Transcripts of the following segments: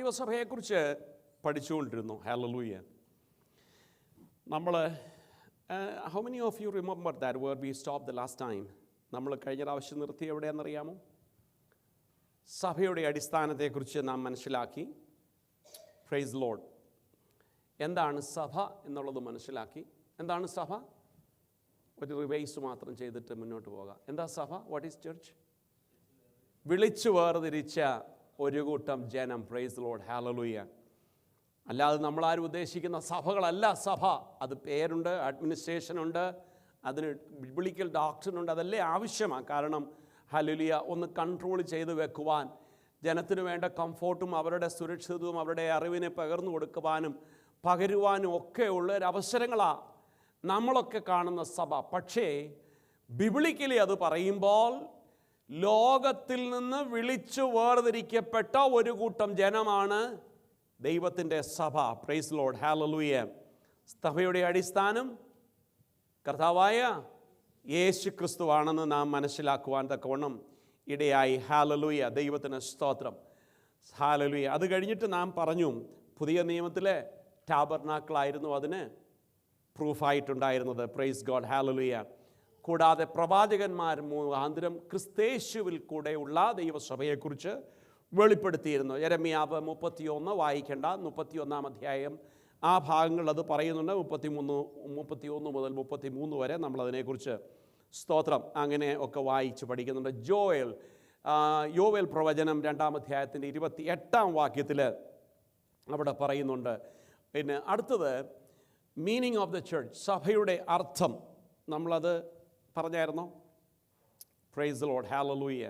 ദൈവസഭയെക്കുറിച്ച് പഠിച്ചുകൊണ്ടിരുന്നു. ഹല്ലേലൂയ. നമ്മൾ how many of you remember that where we stop the last time? നമ്മൾ കഴിഞ്ഞ പ്രാവശ്യം നിർത്തി എവിടെയാണെന്നറിയാമോ? സഭയുടെ അടിസ്ഥാനത്തെക്കുറിച്ച് നാം മനസ്സിലാക്കി. Praise lord. എന്താണ് സഭ എന്നുള്ളത് മനസ്സിലാക്കി. എന്താണ് സഭ? ഒരു റിവൈസ് മാത്രം ചെയ്തിട്ട് മുന്നോട്ട് പോകാം. എന്താ സഭ? What is church? വിളിച്ചു വേർതിരിച്ച ഒരു കൂട്ടം ജനം. Praise lord. ഹല്ലേലൂയ. അല്ലാതെ നമ്മളാരും ഉദ്ദേശിക്കുന്ന സഭകളല്ല സഭ. അത് പേരുണ്ട്, അഡ്മിനിസ്ട്രേഷനുണ്ട്, അതിന് ബിബ്ലിക്കൽ ഡോക്ട്രിനുണ്ട്. അതല്ലേ ആവശ്യമാണ്. കാരണം ഹല്ലേലൂയ ഒന്ന് കൺട്രോൾ ചെയ്ത് വെക്കുവാൻ, ജനത്തിന് വേണ്ട കംഫോർട്ടും അവരുടെ സുരക്ഷിതവും അവരുടെ അറിവിനെ പകർന്നു കൊടുക്കുവാനും പകരുവാനും ഒക്കെ ഉള്ള ഒരവസരങ്ങളാണ് നമ്മളൊക്കെ കാണുന്ന സഭ. പക്ഷേ ബിബ്ലിക്കലി അത് പറയുമ്പോൾ ലോകത്തിൽ നിന്ന് വിളിച്ചു വേർതിരിക്കപ്പെട്ട ഒരു കൂട്ടം ജനമാണ് ദൈവത്തിൻ്റെ സഭ. Praise lord. ഹല്ലേലൂയ. സഭയുടെ അടിസ്ഥാനം കർത്താവായ യേശു ക്രിസ്തുവാണെന്ന് നാം മനസ്സിലാക്കുവാൻ തക്കവണ്ണം ഇടയായി. ഹല്ലേലൂയ. ദൈവത്തിന് സ്തോത്രം. ഹല്ലേലൂയ. അത് കഴിഞ്ഞിട്ട് നാം പറഞ്ഞു, പുതിയ നിയമത്തിലെ ടാബർനാക്കിളായിരുന്നു അതിന് പ്രൂഫായിട്ടുണ്ടായിരുന്നത്. Praise God. ഹല്ലേലൂയ. കൂടാതെ പ്രവാചകന്മാർ മുഖാന്തരം ക്രിസ്തേശുവിൽ കൂടെയുള്ള ദൈവസഭയെക്കുറിച്ച് വെളിപ്പെടുത്തിയിരുന്നു. യെരമ്യാവ് 31 വായിക്കേണ്ട, 31 അധ്യായം ആ ഭാഗങ്ങൾ അത് പറയുന്നുണ്ട്. 31 മുതൽ 33 വരെ നമ്മളതിനെക്കുറിച്ച് സ്തോത്രം അങ്ങനെ ഒക്കെ വായിച്ച് പഠിക്കുന്നുണ്ട്. യോവേൽ പ്രവചനം 2 അധ്യായത്തിൻ്റെ 28 വാക്യത്തിൽ അവിടെ പറയുന്നുണ്ട്. പിന്നെ അടുത്തത് മീനിങ് ഓഫ് ദ ചർച്ച്, സഭയുടെ അർത്ഥം നമ്മളത് പറഞ്ഞായിരുന്നോ? Price lord. ഹല്ലേലൂയ.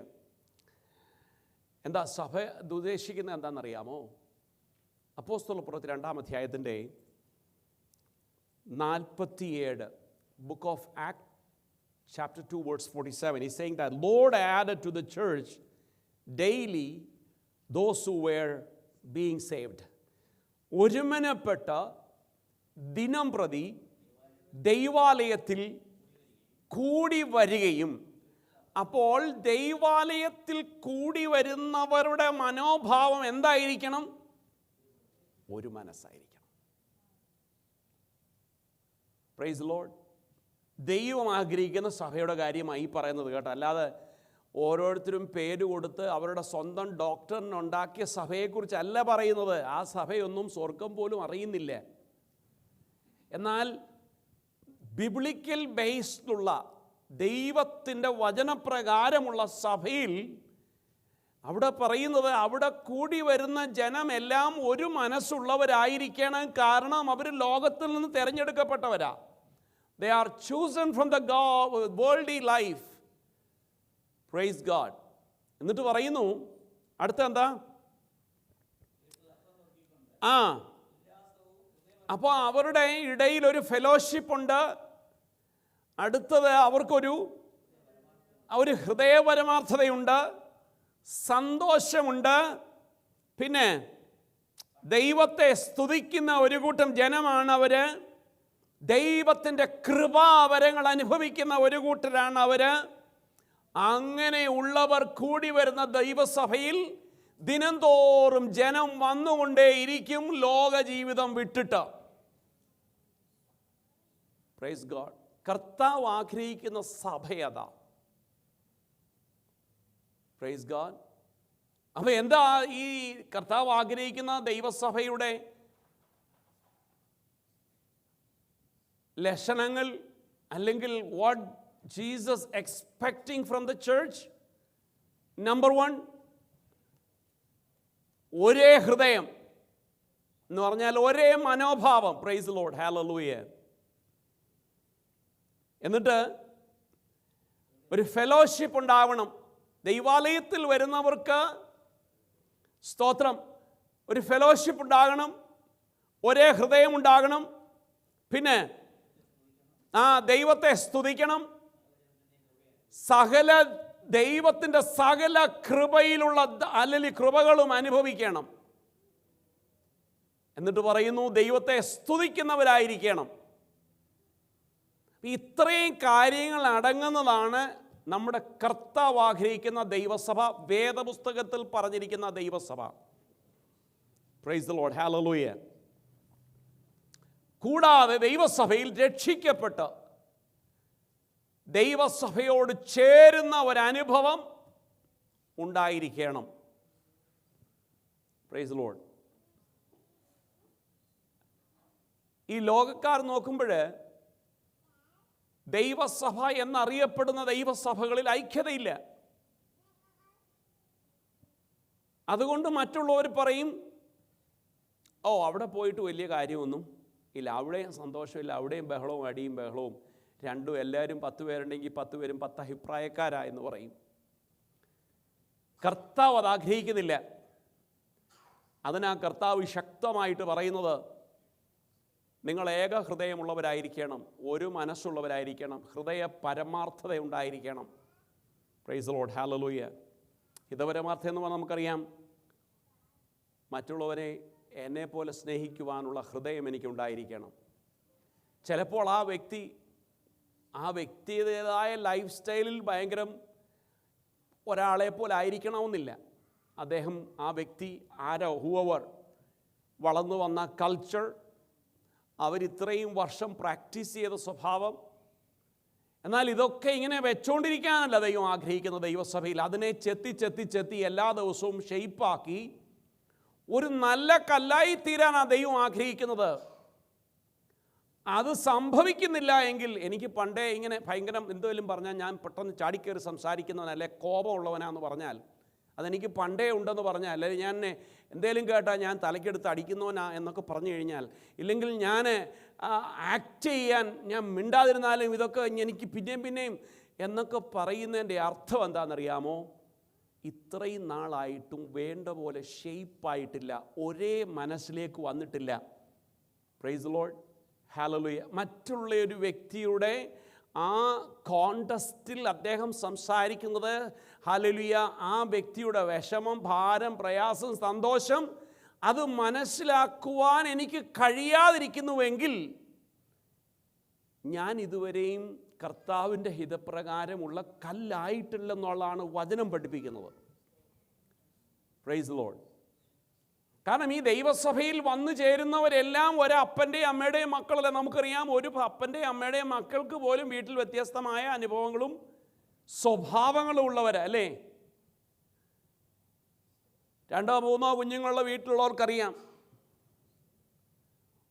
എന്താ സഭ ഉദ്ദേശിക്കുന്നത് എന്താണെന്നറിയാമോ? അപ്പോസ്തലപ്രവൃത്തി 2 അധ്യായത്തിൻ്റെ 47, book of Acts chapter 2 verse 47, he's saying that Lord added to the church daily those who were being saved. ഒരുമനപ്പെട്ട ദിനം പ്രതി ദൈവാലയത്തിൽ കൂടി വരികയും, അപ്പോൾ ദൈവാലയത്തിൽ കൂടി വരുന്നവരുടെ മനോഭാവം എന്തായിരിക്കണം? ഒരു മനസ്സായിരിക്കണം. Praise Lord. ദൈവം ആഗ്രഹിക്കുന്ന സഭയുടെ കാര്യമായി പറയുന്നത് കേട്ടോ. അല്ലാതെ ഓരോരുത്തരും പേര് കൊടുത്ത് അവരുടെ സ്വന്തം ഡോക്ടറിനുണ്ടാക്കിയ സഭയെക്കുറിച്ചല്ല പറയുന്നത്. ആ സഭയൊന്നും സ്വർഗം പോലും അറിയുന്നില്ല. എന്നാൽ ബിബ്ലിക്കൽ ബേസ്ഡുള്ള ദൈവത്തിൻ്റെ വചനപ്രകാരമുള്ള സഭയിൽ അവിടെ പറയുന്നത് അവിടെ കൂടി വരുന്ന ജനമെല്ലാം ഒരു മനസ്സുള്ളവരായിരിക്കണം. കാരണം അവർ ലോകത്തിൽ നിന്ന് തിരഞ്ഞെടുക്കപ്പെട്ടവരാ. They are chosen from the worldly life. Praise God. എന്നിട്ട് പറയുന്നു അടുത്ത എന്താ? അപ്പോൾ അവരുടെ ഇടയിൽ ഒരു ഫെലോഷിപ്പ് ഉണ്ട്. അടുത്തത് അവർക്കൊരു ഹൃദയപരമാർത്ഥതയുണ്ട്, സന്തോഷമുണ്ട്. പിന്നെ ദൈവത്തെ സ്തുതിക്കുന്ന ഒരു കൂട്ടം ജനമാണ് അവർ. ദൈവത്തിൻ്റെ കൃപാവരങ്ങൾ അനുഭവിക്കുന്ന ഒരു കൂട്ടരാണ് അവർ. അങ്ങനെയുള്ളവർ കൂടി വരുന്ന ദൈവസഭയിൽ ദിനംതോറും ജനം വന്നുകൊണ്ടേയിരിക്കും ലോക ജീവിതം വിട്ടിട്ട്. Praise God. കർത്താവ് ആഗ്രഹിക്കുന്ന സഭയതാ. Praise God. അപ്പോൾ എന്താ ഈ കർത്താവ് ആഗ്രഹിക്കുന്ന ദൈവസഭയുടെ ലക്ഷണങ്ങൾ? അല്ലെങ്കിൽ what Jesus expecting from the church? Number 1, ഒരേ ഹൃദയം എന്ന് പറഞ്ഞാൽ ഒരേ മനോഭാവം. Praise lord. ഹല്ലേലൂയ. എന്നിട്ട് ഒരു ഫെലോഷിപ്പ് ഉണ്ടാവണം. ദൈവാലയത്തിൽ വരുന്നവർക്ക് സ്തോത്രം ഒരു ഫെലോഷിപ്പ് ഉണ്ടാകണം, ഒരേ ഹൃദയം ഉണ്ടാകണം. പിന്നെ ദൈവത്തെ സ്തുതിക്കണം. ദൈവത്തിൻ്റെ സകല കൃപയിലുള്ള അല്ലെങ്കിൽ കൃപകളും അനുഭവിക്കണം. എന്നിട്ട് പറയുന്നു ദൈവത്തെ സ്തുതിക്കുന്നവരായിരിക്കണം. ഇത്രയും കാര്യങ്ങൾ അടങ്ങുന്നതാണ് നമ്മുടെ കർത്താവ് ആഗ്രഹിക്കുന്ന ദൈവസഭ, വേദപുസ്തകത്തിൽ പറഞ്ഞിരിക്കുന്ന ദൈവസഭ. Price the lord, hallelujah. കൂടാതെ ദൈവസഭയിൽ രക്ഷിക്കപ്പെട്ട് ദൈവസഭയോട് ചേരുന്ന ഒരനുഭവം ഉണ്ടായിരിക്കണം. Praise the Lord. ഈ ലോകക്കാർ നോക്കുമ്പോൾ ദൈവസഭ എന്നറിയപ്പെടുന്ന ദൈവസഭകളിൽ ഐക്യതയില്ല. അതുകൊണ്ട് മറ്റുള്ളവർ പറയും, ഓ അവിടെ പോയിട്ട് വലിയ കാര്യമൊന്നും ഇല്ല, അവിടെയും സന്തോഷമില്ല, അവിടെയും ബഹളവും അടിയും ബഹളവും, രണ്ടും എല്ലാവരും 10 പേരുണ്ടെങ്കിൽ 10 പേരും 10 അഭിപ്രായക്കാരാ എന്ന് പറയും. കർത്താവ് അത് ആഗ്രഹിക്കുന്നില്ല. അതിനാ കർത്താവ് ശക്തമായിട്ട് പറയുന്നത്, നിങ്ങൾ ഏക ഹൃദയമുള്ളവരായിരിക്കണം, ഒരു മനസ്സുള്ളവരായിരിക്കണം, ഹൃദയ പരമാർത്ഥത ഉണ്ടായിരിക്കണം. Praise the lord, hallelujah. ഹിതപരമാർത്ഥം എന്ന് പറഞ്ഞാൽ നമുക്കറിയാം, മറ്റുള്ളവരെ എന്നെപ്പോലെ സ്നേഹിക്കുവാനുള്ള ഹൃദയം എനിക്കുണ്ടായിരിക്കണം. ചിലപ്പോൾ ആ വ്യക്തിയുടേതായ ലൈഫ് സ്റ്റൈലിൽ ഭയങ്കരം ഒരാളെ പോലെ ആയിരിക്കണമെന്നില്ല. അദ്ദേഹം ആ വ്യക്തി ആരോ ഹൂവർ വളർന്നു വന്ന കൾച്ചർ, അവരിത്രയും വർഷം പ്രാക്ടീസ് ചെയ്ത സ്വഭാവം, എന്നാൽ ഇതൊക്കെ ഇങ്ങനെ വെച്ചുകൊണ്ടിരിക്കാനല്ല ദൈവം ആഗ്രഹിക്കുന്ന ദൈവസഭയിൽ. അതിനെ ചെത്തി എല്ലാ ദിവസവും ഷെയ്പ്പാക്കി ഒരു നല്ല കല്ലായി തീരാനാണ് ദൈവം ആഗ്രഹിക്കുന്നത്. അത് സംഭവിക്കുന്നില്ല എങ്കിൽ, എനിക്ക് പണ്ടേ ഇങ്ങനെ ഭയങ്കരം എന്തെങ്കിലും പറഞ്ഞാൽ ഞാൻ പെട്ടെന്ന് ചാടിക്കയറി സംസാരിക്കുന്നവനല്ലേ, കോപമുള്ളവനാന്ന് പറഞ്ഞാൽ അതെനിക്ക് പണ്ടേ ഉണ്ടെന്ന് പറഞ്ഞാൽ, അല്ലെങ്കിൽ ഞാൻ എന്തെങ്കിലും കേട്ടാൽ ഞാൻ തലയ്ക്കെടുത്ത് അടിക്കുന്നവനാ എന്നൊക്കെ പറഞ്ഞു കഴിഞ്ഞാൽ, ഇല്ലെങ്കിൽ ഞാൻ ആക്ട് ചെയ്യാൻ ഞാൻ മിണ്ടാതിരുന്നാലും ഇതൊക്കെ എനിക്ക് പിന്നെയും എന്നൊക്കെ പറയുന്നതിൻ്റെ അർത്ഥം എന്താണെന്നറിയാമോ? ഇത്രയും നാളായിട്ടും വേണ്ട പോലെ ഷെയ്പ്പായിട്ടില്ല, ഒരേ മനസ്സിലേക്ക് വന്നിട്ടില്ല. Price the lord, hallelujah. മറ്റുള്ള ഒരു വ്യക്തിയുടെ ആ കോണ്ടസ്റ്റിൽ അദ്ദേഹം സംസാരിക്കുന്നത്, ഹല്ലേലൂയ, ആ വ്യക്തിയുടെ വിഷമം, ഭാരം, പ്രയാസം, സന്തോഷം അത് മനസ്സിലാക്കുവാൻ എനിക്ക് കഴിയാതിരിക്കുന്നുവെങ്കിൽ ഞാൻ ഇതുവരെയും കർത്താവിൻ്റെ ഹിതപ്രകാരമുള്ള കല്ലായിട്ടില്ലെന്നുള്ളതാണ് വചനം പഠിപ്പിക്കുന്നത്. Price the Lord. കാരണം ഈ ദൈവസഭയിൽ വന്നു ചേരുന്നവരെല്ലാം ഒരപ്പൻ്റെയും അമ്മയുടെയും മക്കളല്ല. നമുക്കറിയാം, ഒരു അപ്പൻ്റെയും അമ്മയുടെയും മക്കൾക്ക് പോലും വീട്ടിൽ വ്യത്യസ്തമായ അനുഭവങ്ങളും സ്വഭാവങ്ങളും ഉള്ളവരല്ലേ. 2 3 കുഞ്ഞുങ്ങളുള്ള വീട്ടിലുള്ളവർക്കറിയാം,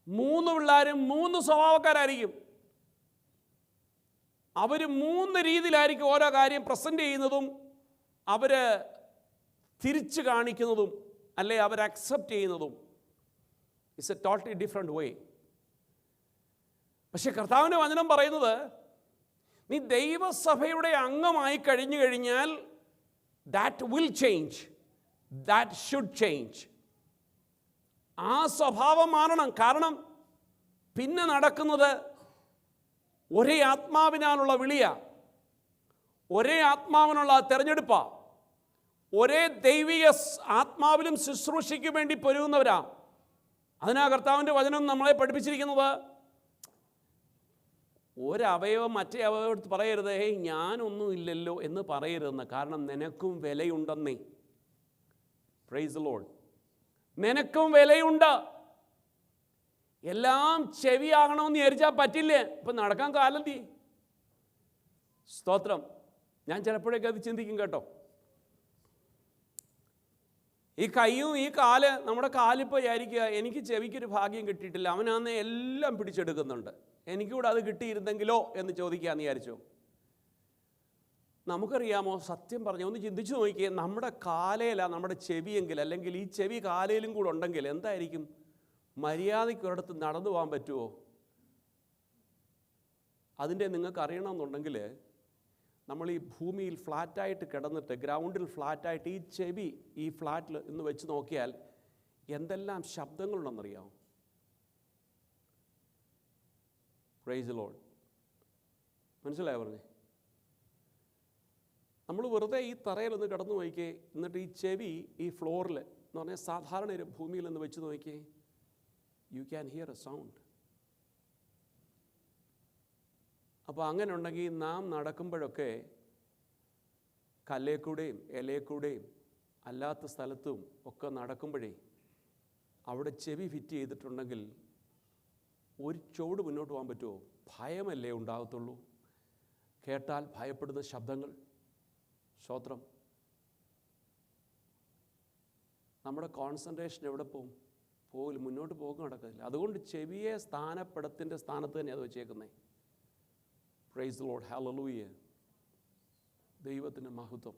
3 പിള്ളേരും 3 സ്വഭാവക്കാരായിരിക്കും. അവർ 3 രീതിയിലായിരിക്കും ഓരോ കാര്യം പ്രസൻറ്റ് ചെയ്യുന്നതും, അവർ തിരിച്ചു കാണിക്കുന്നതും, അല്ലെ അവർ അക്സെപ്റ്റ് ചെയ്യുന്നതും. ഇറ്റ്സ് എ ടോട്ടലി ഡിഫറെൻറ്റ് വേ. പക്ഷെ കർത്താവിൻ്റെ വചനം പറയുന്നത്, നീ ദൈവസഭയുടെ അംഗമായി കഴിഞ്ഞാൽ that will change, that should change. ആ സ്വഭാവം മാറണം. കാരണം പിന്നെ നടക്കുന്നത് ഒരേ ആത്മാവിനാലുള്ള വിളിയാ, ഒരേ ആത്മാവിനുള്ള തിരഞ്ഞെടുപ്പാ, ഒരേ ദൈവിക ആത്മാവിലും ശുശ്രൂഷയ്ക്ക് വേണ്ടി പൊരുകുന്നവരാ. അതിനാ കർത്താവിൻ്റെ വചനം നമ്മളെ പഠിപ്പിച്ചിരിക്കുന്നത്, ഒരവയവം മറ്റേ അവയവം പറയരുത്, ഞാനൊന്നും ഇല്ലല്ലോ എന്ന് പറയരുതെന്ന്. കാരണം നിനക്കും വിലയുണ്ടെന്നേ. Price the Lord. നിനക്കും വിലയുണ്ട്. എല്ലാം ചെവിയാകണമെന്ന് വിചാരിച്ചാൽ പറ്റില്ലേ. ഇപ്പം നടക്കാൻ കാലം സ്തോത്രം. ഞാൻ ചിലപ്പോഴൊക്കെ അത് ചിന്തിക്കും കേട്ടോ. ഈ കൈയും ഈ കാല്, നമ്മുടെ കാലിപ്പോൾ വിചാരിക്കുക, എനിക്ക് ചെവിക്കൊരു ഭാഗ്യം കിട്ടിയിട്ടില്ല, അവനാന്ന് എല്ലാം പിടിച്ചെടുക്കുന്നുണ്ട്, എനിക്കൂടെ അത് കിട്ടിയിരുന്നെങ്കിലോ എന്ന് ചോദിക്കാമെന്ന് വിചാരിച്ചു. നമുക്കറിയാമോ, സത്യം പറഞ്ഞ ഒന്ന് ചിന്തിച്ചു നോക്കിയേ, നമ്മുടെ കാലയില നമ്മുടെ ചെവിയെങ്കിൽ, അല്ലെങ്കിൽ ഈ ചെവി കാലയിലും കൂടെ ഉണ്ടെങ്കിൽ എന്തായിരിക്കും? മര്യാദയ്ക്കൊരിടത്ത് നടന്നു പോകാൻ പറ്റുമോ? അതിൻ്റെ നിങ്ങൾക്ക് അറിയണമെന്നുണ്ടെങ്കിൽ, നമ്മൾ ഈ ഭൂമിയിൽ ഫ്ലാറ്റായിട്ട് കിടന്നിട്ട്, ഗ്രൗണ്ടിൽ ഫ്ലാറ്റായിട്ട് ഈ ചെവി ഈ ഫ്ലാറ്റിൽ ഇന്ന് വെച്ച് നോക്കിയാൽ എന്തെല്ലാം ശബ്ദങ്ങളുണ്ടെന്നറിയാമോ? Price the Lord. മനസ്സിലായോ പറഞ്ഞേ? നമ്മൾ വെറുതെ ഈ തറയിലൊന്ന് കിടന്നു നോക്കിയേ, എന്നിട്ട് ഈ ചെവി ഈ ഫ്ലോറിൽ എന്ന് പറഞ്ഞാൽ സാധാരണ ഒരു ഭൂമിയിൽ ഒന്ന് വെച്ച് നോക്കിയേ, you can hear A sound. അപ്പോൾ അങ്ങനെ ഉണ്ടെങ്കിൽ നാം നടക്കുമ്പോഴൊക്കെ കല്ലേക്കൂടെയും ഇലയെക്കൂടെയും അല്ലാത്ത സ്ഥലത്തും ഒക്കെ നടക്കുമ്പോഴേ അവിടെ ചെവി ഫിറ്റ് ചെയ്തിട്ടുണ്ടെങ്കിൽ ഒരു ചുവട് മുന്നോട്ട് പോകാൻ പറ്റുമോ? ഭയമല്ലേ ഉണ്ടാകത്തുള്ളൂ. കേട്ടാൽ ഭയപ്പെടുന്ന ശബ്ദങ്ങൾ. സ്തോത്രം. നമ്മുടെ കോൺസെൻട്രേഷൻ എവിടെ പോകും? പോകില്ല, മുന്നോട്ട് പോകാൻ നടക്കില്ല. അതുകൊണ്ട് ചെവിയെ സ്ഥാനപ്പെടത്തിൻ്റെ സ്ഥാനത്ത് തന്നെ അത് വെച്ചേക്കുന്നത്. Price the lord, hallelujah. ദൈവത്തിൻ്റെ മഹത്വം.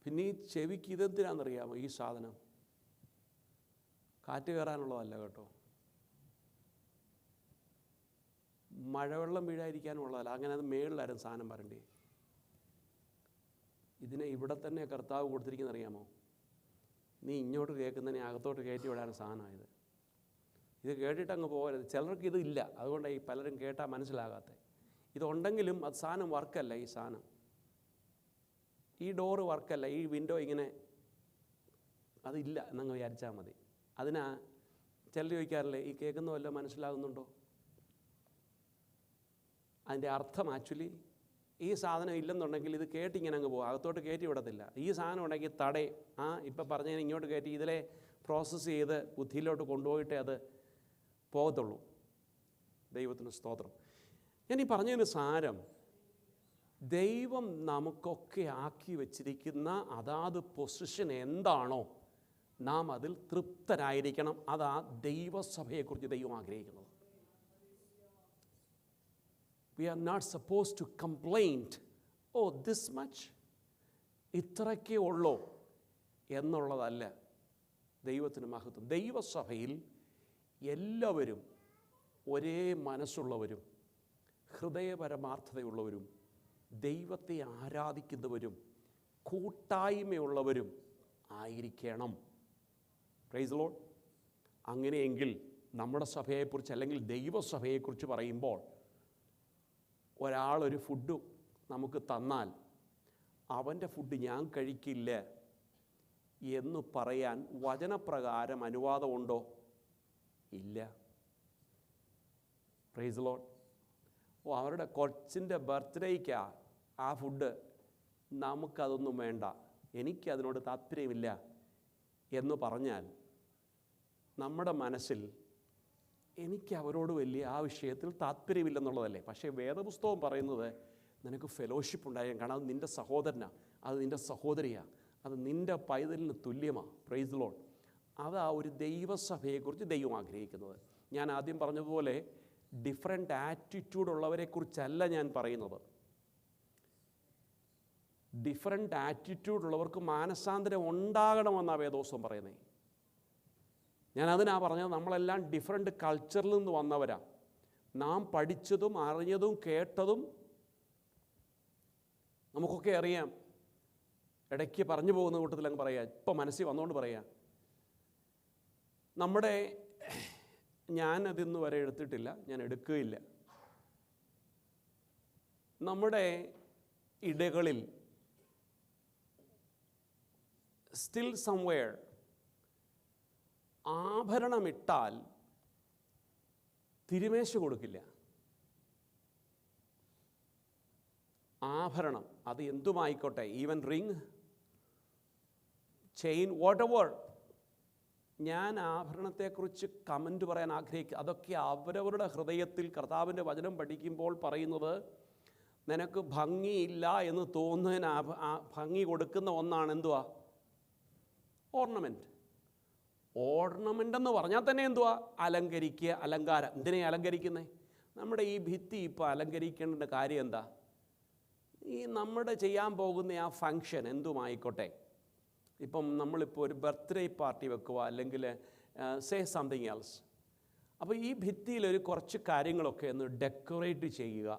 പിന്നെ ഈ ചെവിക്ക് ഇതെന്തിനാണെന്നറിയാമോ? ഈ സാധനം കാറ്റ് കയറാനുള്ളതല്ല കേട്ടോ, മഴവെള്ളം വീഴാതിരിക്കാനുള്ളതല്ല. അങ്ങനെ അത് മേളിലായിരുന്നു സാധനം വരണ്ടേ. ഇതിനെ ഇവിടെ തന്നെ കർത്താവ് കൊടുത്തിരിക്കുന്ന അറിയാമോ? നീ ഇങ്ങോട്ട് കേൾക്കുന്നതിനെ അകത്തോട്ട് കയറ്റി വിടാൻ സാധനമായത്. ഇത് കേട്ടിട്ട് അങ്ങ് പോകരുത്. ചിലർക്ക് ഇത് ഇല്ല, അതുകൊണ്ടാണ് ഈ പലരും കേട്ടാൽ മനസ്സിലാകാത്ത. ഇതുണ്ടെങ്കിലും അത് സാധനം വർക്കല്ല. ഈ സാധനം, ഈ ഡോറ് വർക്കല്ല, ഈ വിൻഡോ ഇങ്ങനെ അതില്ല എന്നങ്ങ് വിചാരിച്ചാൽ മതി. അതിനാ ചിലർ ചോദിക്കാറില്ലേ, ഈ കേൾക്കുന്ന വല്ലതും മനസ്സിലാകുന്നുണ്ടോ? അതിൻ്റെ അർത്ഥം ആക്ച്വലി ഈ സാധനം ഇല്ലെന്നുണ്ടെങ്കിൽ ഇത് കേട്ടിങ്ങനെ അങ്ങ് പോകും, അകത്തോട്ട് കയറ്റി വിടത്തില്ല. ഈ സാധനം ഉണ്ടെങ്കിൽ തടയും. ഇപ്പം പറഞ്ഞതിന് ഇങ്ങോട്ട് കയറ്റി ഇതിലെ പ്രോസസ്സ് ചെയ്ത് ബുദ്ധിയിലോട്ട് കൊണ്ടുപോയിട്ടേ അത് പോകത്തുള്ളൂ. ദൈവത്തിന് സ്തോത്രം. ഞാൻ ഈ പറഞ്ഞതിന് സാരം, ദൈവം നമുക്കൊക്കെ ആക്കി വച്ചിരിക്കുന്ന അതാത് പൊസിഷൻ എന്താണോ നാം അതിൽ തൃപ്തരായിരിക്കണം. അതാ ദൈവസഭയെക്കുറിച്ച് ദൈവം ആഗ്രഹിക്കുന്നത്. We are not supposed to complain, oh this much, ഇത്രയ്ക്കേ ഉള്ളൂ എന്നുള്ളതല്ല ദൈവത്തിന് മഹത്വം. ദൈവസഭയിൽ എല്ലാവരും ഒരേ മനസ്സുള്ളവരും ഹൃദയപരമാർത്ഥതയുള്ളവരും ദൈവത്തെ ആരാധിക്കുന്നവരും കൂട്ടായ്മയുള്ളവരും ആയിരിക്കണം. Price the Lord. അങ്ങനെയെങ്കിൽ നമ്മുടെ സഭയെക്കുറിച്ച് അല്ലെങ്കിൽ ദൈവസഭയെക്കുറിച്ച് പറയുമ്പോൾ ഒരാളൊരു ഫുഡ് നമുക്ക് തന്നാൽ അവൻ്റെ ഫുഡ് ഞാൻ കഴിക്കില്ല എന്ന് പറയാൻ വചനപ്രകാരം അനുവാദമുണ്ടോ? ഇല്ല. Price the Lord. അവരുടെ കൊച്ചിൻ്റെ ബർത്ത്ഡേക്കാ ആ ഫുഡ്, നമുക്കതൊന്നും വേണ്ട, എനിക്കതിനോട് താല്പര്യമില്ല എന്ന് പറഞ്ഞാൽ നമ്മുടെ മനസ്സിൽ എനിക്ക് അവരോട് വലിയ ആ വിഷയത്തിൽ താല്പര്യമില്ലെന്നുള്ളതല്ലേ. പക്ഷേ വേദപുസ്തകം പറയുന്നത് നിനക്ക് ഫെലോഷിപ്പ് ഉണ്ടായാൽ, കാരണം അത് നിൻ്റെ സഹോദരനാണ്, അത് നിൻ്റെ സഹോദരിയാണ്, അത് നിൻ്റെ പൈതലിന് തുല്യമാണ്. Price the Lord. അതാ ഒരു ദൈവസഭയെക്കുറിച്ച് ദൈവം ആഗ്രഹിക്കുന്നത്. ഞാൻ ആദ്യം പറഞ്ഞതുപോലെ ഡിഫറെൻ്റ് ആറ്റിറ്റ്യൂഡ് ഉള്ളവരെക്കുറിച്ചല്ല ഞാൻ പറയുന്നത്. ഡിഫറെൻ്റ് ആറ്റിറ്റ്യൂഡ് ഉള്ളവർക്ക് മാനസാന്തരം ഉണ്ടാകണമെന്നാണ് വേദോസ്തവം പറയുന്നത്. ഞാൻ അതിനാ പറഞ്ഞത്, നമ്മളെല്ലാം ഡിഫറെൻ്റ് കൾച്ചറിൽ നിന്ന് വന്നവരാ. നാം പഠിച്ചതും അറിഞ്ഞതും കേട്ടതും നമുക്കൊക്കെ അറിയാം. ഇടയ്ക്ക് പറഞ്ഞു പോകുന്ന കൂട്ടത്തിൽ അങ്ങ് പറയാം, ഇപ്പം മനസ്സിൽ വന്നുകൊണ്ട് പറയാം. ഞാനതിന്ന് വരെ എടുത്തിട്ടില്ല, ഞാൻ എടുക്കുകയില്ല. നമ്മുടെ ഇടകളിൽ സ്റ്റിൽ സംവെയർ ആഭരണമിട്ടാൽ തിരുമേശ കൊടുക്കില്ല. ആഭരണം അത് എന്തുമായിക്കോട്ടെ, ഈവൻ റിങ്, ചെയിൻ, വാട്ടെവർ. ഞാൻ ആഭരണത്തെക്കുറിച്ച് കമൻറ്റ് പറയാൻ ആഗ്രഹിക്കുക. അതൊക്കെ അവരവരുടെ ഹൃദയത്തിൽ കർത്താവിൻ്റെ വചനം പഠിക്കുമ്പോൾ പറയുന്നത്, നിനക്ക് ഭംഗിയില്ല എന്ന് തോന്നുന്നതിന് ഭംഗി കൊടുക്കുന്ന ഒന്നാണ് എന്തുവാ? ഓർണമെൻറ്റ്. ഓർണമെൻ്റ് എന്ന് പറഞ്ഞാൽ തന്നെ എന്തുവാ? അലങ്കരിക്കുക, അലങ്കാരം. എന്തിനെ അലങ്കരിക്കുന്നത്? നമ്മുടെ ഈ ഭിത്തി ഇപ്പോൾ അലങ്കരിക്കേണ്ട കാര്യം എന്താ? ഈ നമ്മുടെ ചെയ്യാൻ പോകുന്ന ആ ഫങ്ഷൻ എന്തുമായിക്കോട്ടെ, ഇപ്പം നമ്മളിപ്പോൾ ഒരു ബർത്ത്ഡേ പാർട്ടി വെക്കുക, അല്ലെങ്കിൽ സേ സംതിങ് എൽസ്. അപ്പോൾ ഈ ഭിത്തിയിലൊരു കുറച്ച് കാര്യങ്ങളൊക്കെ ഒന്ന് ഡെക്കറേറ്റ് ചെയ്യുക.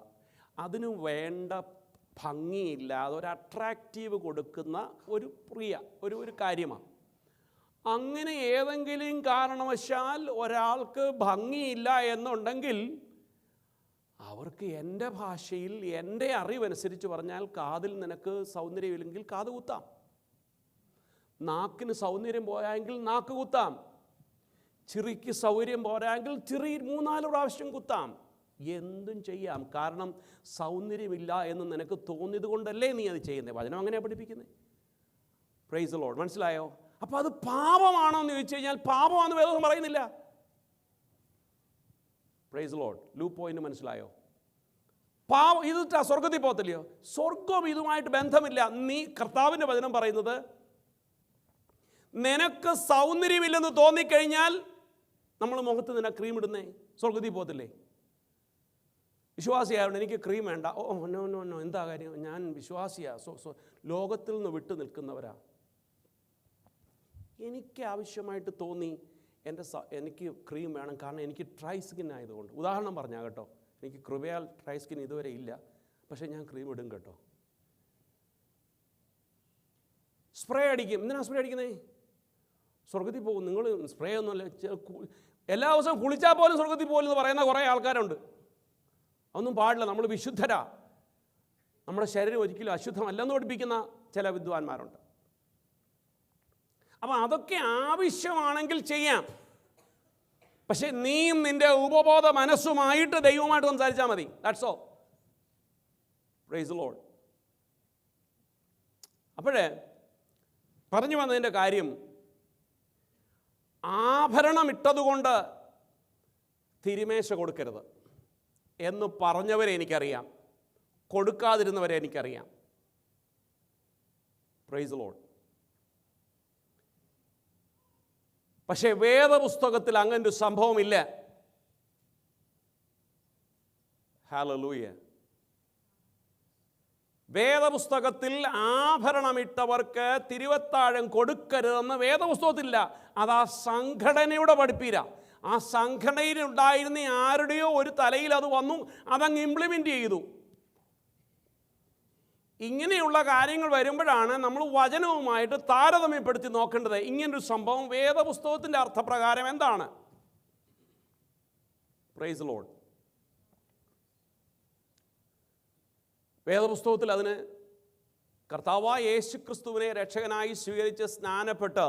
അതിന് വേണ്ട ഭംഗിയില്ലാതെ ഒരു അട്രാക്റ്റീവ് കൊടുക്കുന്ന ഒരു കാര്യമാണ്. അങ്ങനെ ഏതെങ്കിലും കാരണവശാൽ ഒരാൾക്ക് ഭംഗിയില്ല എന്നുണ്ടെങ്കിൽ അവർക്ക് എൻ്റെ ഭാഷയിൽ എൻ്റെ അറിവനുസരിച്ച് പറഞ്ഞാൽ, കാതിൽ നിനക്ക് സൗന്ദര്യമില്ലെങ്കിൽ കാത് കുത്താം, നാക്കിന് സൗന്ദര്യം പോരായെങ്കിൽ നാക്ക് കുത്താം, ചിറിക്ക് സൗകര്യം പോരായെങ്കിൽ ചിറി 3-4 പ്രാവശ്യം കുത്താം, എന്തും ചെയ്യാം. കാരണം സൗന്ദര്യമില്ല എന്ന് നിനക്ക് തോന്നിയത് കൊണ്ടല്ലേ നീ അത് ചെയ്യുന്നത്. വചനം അങ്ങനെയാണ് പഠിപ്പിക്കുന്നത്. Price the Lord. മനസ്സിലായോ? അപ്പോൾ അത് പാപമാണോ എന്ന് ചോദിച്ചു കഴിഞ്ഞാൽ പാപമാണെന്ന് വേദം പറയുന്നില്ല. Praise Lord. ലൂപ്പ് പോയിന്റ് മനസ്സിലായോ? പാപം ഇത് സ്വർഗത്തിൽ പോകത്തില്ലയോ? സ്വർഗം ഇതുമായിട്ട് ബന്ധമില്ല. നീ കർത്താവിൻ്റെ വചനം പറയുന്നത് നിനക്ക് സൗന്ദര്യമില്ലെന്ന് തോന്നിക്കഴിഞ്ഞാൽ നമ്മൾ മുഖത്ത് നിന്നെ ക്രീം ഇടുന്നേ, സ്വർഗത്തിൽ പോകത്തില്ലേ? വിശ്വാസിയായതുകൊണ്ട് എനിക്ക് ക്രീം വേണ്ട. ഓ നോ നോ നോ, എന്താ കാര്യം? ഞാൻ വിശ്വാസിയാ, ലോകത്തിൽ നിന്ന് വിട്ടു നിൽക്കുന്നവരാ. എനിക്ക് ആവശ്യമായിട്ട് തോന്നി എനിക്ക് ക്രീം വേണം, കാരണം എനിക്ക് ഡ്രൈ സ്കിൻ ആയതുകൊണ്ട്. ഉദാഹരണം പറഞ്ഞാൽ കേട്ടോ, എനിക്ക് കൃപയാൽ ഡ്രൈ സ്കിൻ ഇതുവരെ ഇല്ല, പക്ഷേ ഞാൻ ക്രീം ഇടും കേട്ടോ. സ്പ്രേ അടിക്കും. എന്തിനാണ് സ്പ്രേ അടിക്കുന്നേ? സ്വർഗത്തിൽ പോകും. നിങ്ങൾ സ്പ്രേ ഒന്നുമല്ല, എല്ലാ ദിവസവും കുളിച്ചാൽ പോലും സ്വർഗത്തിൽ പോകുമെന്ന് പറയുന്ന കുറേ ആൾക്കാരുണ്ട്. അതൊന്നും പാടില്ല. നമ്മൾ വിശുദ്ധരാ, നമ്മുടെ ശരീരം ഒരിക്കലും അശുദ്ധമല്ലെന്ന് പഠിപ്പിക്കുന്ന ചില വിദ്വാൻമാരുണ്ട്. അപ്പം അതൊക്കെ ആവശ്യമാണെങ്കിൽ ചെയ്യാം. പക്ഷെ നീയും നിൻ്റെ ഉപബോധ മനസ്സുമായിട്ട് ദൈവമായിട്ട് സംസാരിച്ചാൽ മതി. That's all. Price the Lord. അപ്പോഴേ പറഞ്ഞു വന്നതിൻ്റെ കാര്യം, ആഭരണം ഇട്ടതുകൊണ്ട് തിരുമേശ കൊടുക്കരുത് എന്ന് പറഞ്ഞവരെ എനിക്കറിയാം, കൊടുക്കാതിരുന്നവരെ എനിക്കറിയാം. Price the Lord. പക്ഷേ വേദപുസ്തകത്തിൽ അങ്ങനൊരു സംഭവമില്ല. ഹല്ലേലൂയ. വേദപുസ്തകത്തിൽ ആഭരണമിട്ടവർക്ക് തിരുവത്താഴം കൊടുക്കരുതെന്ന് വേദപുസ്തകത്തിലില്ല. അത് ആ സംഘടനയുടെ പഠിപ്പീര. ആ സംഘടനയിലുണ്ടായിരുന്ന ആരുടെയോ ഒരു തലയിൽ അത് വന്നു, അതങ്ങ് ഇംപ്ലിമെൻ്റ് ചെയ്തു. ഇങ്ങനെയുള്ള കാര്യങ്ങൾ വരുമ്പോഴാണ് നമ്മൾ വചനവുമായിട്ട് താരതമ്യപ്പെടുത്തി നോക്കേണ്ടത്. ഇങ്ങനൊരു സംഭവം വേദപുസ്തകത്തിൻ്റെ അർത്ഥപ്രകാരം എന്താണ്? Price the Lord. വേദപുസ്തകത്തിൽ അതിന് കർത്താവായ യേശുക്രിസ്തുവിനെ രക്ഷകനായി സ്വീകരിച്ച് സ്നാനപ്പെട്ട്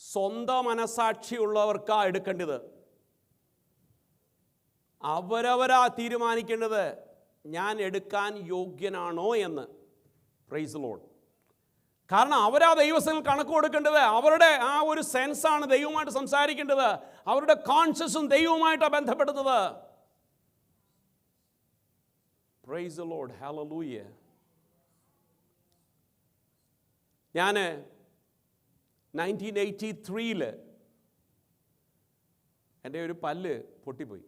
സ്വന്തം മനസാക്ഷിയുള്ളവർക്കാ എടുക്കേണ്ടത്. അവരവരാ തീരുമാനിക്കേണ്ടത് ഞാൻ എടുക്കാൻ യോഗ്യനാണോ എന്ന്. Price the Lord. കാരണം അവരാ ദൈവത്തിൽ കണക്ക് കൊടുക്കേണ്ടത്. അവരുടെ ആ ഒരു സെൻസാണ് ദൈവവുമായിട്ട് സംസാരിക്കേണ്ടത്. അവരുടെ കോൺഷ്യസും ദൈവവുമായിട്ടാണ് ബന്ധപ്പെടുന്നത്. Price the lord. ഹല്ലേലൂയ. ഞാൻ 1983 എൻ്റെ ഒരു പല്ല് പൊട്ടിപ്പോയി.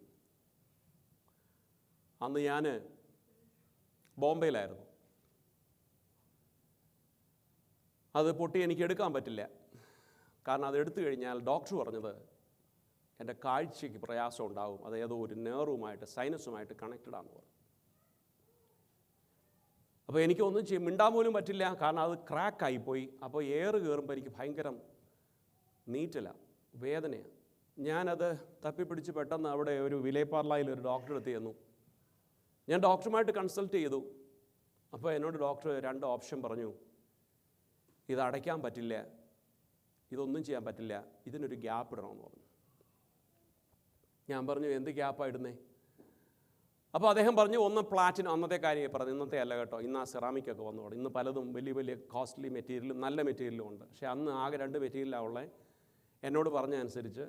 അന്ന് ഞാൻ ബോംബെയിലായിരുന്നു. അത് പൊട്ടി എനിക്ക് എടുക്കാൻ പറ്റില്ല. കാരണം അത് എടുത്തു കഴിഞ്ഞാൽ ഡോക്ടർ പറഞ്ഞത് എൻ്റെ കാഴ്ചയ്ക്ക് പ്രയാസം ഉണ്ടാകും, അത് ഏതോ ഒരു നെർവുമായിട്ട് സൈനസുമായിട്ട് കണക്റ്റഡ് ആണെന്ന് പറഞ്ഞു. അപ്പോൾ എനിക്കൊന്നും മിണ്ടാൻ പോലും പറ്റില്ല, കാരണം അത് ക്രാക്കായിപ്പോയി. അപ്പോൾ എയർ കയറുമ്പോൾ എനിക്ക് ഭയങ്കര നീറ്റല, വേദനയാണ്. ഞാനത് തപ്പിപ്പിടിച്ച് പെട്ടെന്ന് അവിടെ ഒരു വിലേപ്പാർലായിൽ ഒരു ഡോക്ടറെ അടുത്ത് ചെന്നു. ഞാൻ ഡോക്ടറുമായിട്ട് കൺസൾട്ട് ചെയ്തു. അപ്പോൾ എന്നോട് ഡോക്ടർ 2 ഓപ്ഷൻ പറഞ്ഞു. ഇത് അടയ്ക്കാൻ പറ്റില്ല, ഇതൊന്നും ചെയ്യാൻ പറ്റില്ല, ഇതിനൊരു ഗ്യാപ്പ് ഇടണമെന്ന് പറഞ്ഞു. ഞാൻ പറഞ്ഞു എന്ത് ഗ്യാപ്പാണ് ഇടുന്നേ? അപ്പോൾ അദ്ദേഹം പറഞ്ഞു, ഒന്ന് പ്ലാറ്റിനം, അന്നത്തെ കാര്യം പറഞ്ഞു, ഇന്നത്തെ അല്ല കേട്ടോ, ഇന്ന് ആ സെറാമിക്കൊക്കെ വന്നു. ഇന്ന് പലതും വലിയ വലിയ കോസ്റ്റ്ലി മെറ്റീരിയലും നല്ല മെറ്റീരിയലും ഉണ്ട്. പക്ഷേ അന്ന് ആകെ 2 മെറ്റീരിയലാണ് ഉള്ളത്. എന്നോട് പറഞ്ഞ അനുസരിച്ച്